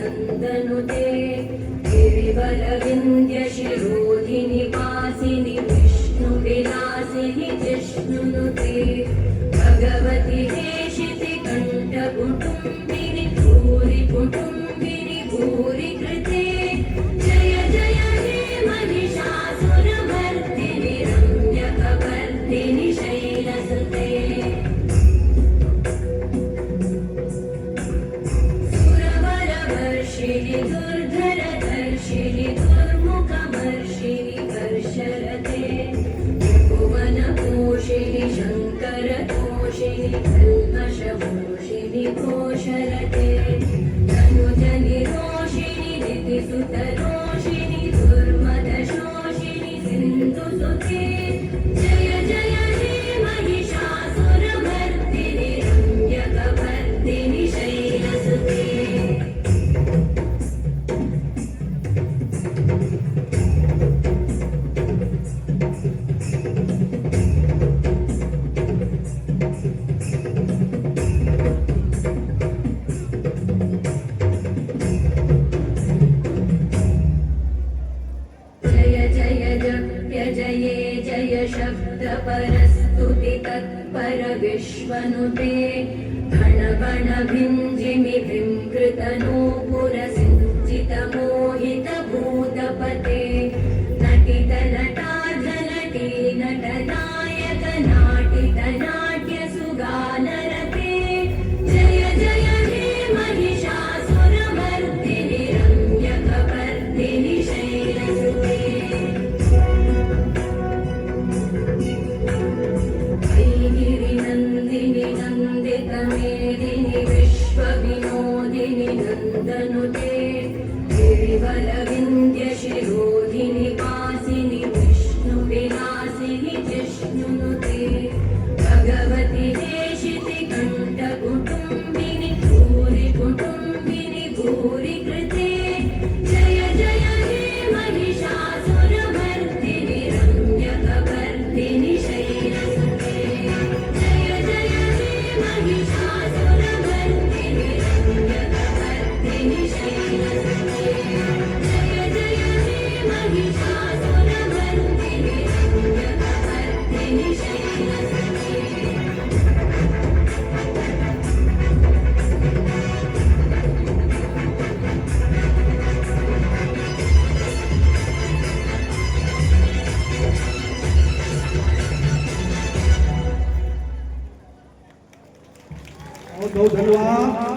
नन्दनुते गिरिवरविन्द्यशिरोधिनि वासिनि विष्णुविलासिनि जिष्णुनुते भगवति हेशिति कण्ठकुटुम्बिनि भूरि कुटुम्बिनि भूरि कृते जय जय हे महिषासुरमर्दिनि रम्यकवर्दिनि शैलसुते सुरवरवर्षिणि दुर्धरधर्षिणि दुर्मुखमर्षिणि वर्षरते भुवनपोषिणि शङ्करतोषिणि कल्मषभूषिणि घोषरते तनुजनिरोषिणि दितिसुतरोषिणि दुर्मदशोषिणि सिन्धुसुते जय जय हे महिषासुरमर्दिनि रम्यकवर्दिनि शैलसुते जय जय जप्य जये जय शब्दपरस्तुति तत्पर विश्वनुते घणगण भिञ्जिमि विंकृतनूपुरसिञ्चितमोहितभूतपते नटितनटार्धनटी नटनायक नाटितनाट्यसुगानरते जय जय हे महिषासुरमर्दिनि रम्यकवर्दिनि शैलसुते गिरिनन्दिनि नन्दितमेदिनि विश्वविनोदिनि नन्दनुते गिरिवरविन्द्यशिरोधिनि वासिनि विष्णुविलासिनि जिष्णुनुते भगवति हेशिति कण्ठकुटुम्बिनि भूरि कुटुम्बिनि भूरि कृते जय जय हे महिषासुरमर्दिनि रम्यकवर्दिनि शैलसुते जय जय हे महिषासुरमर्दिनि रम्यकवर्दिनि शैलसुते जय जय हे महिषासुरमर्दिनि रम्यकवर्दिनि शैलसुते बहुत बहुत धन्यवाद।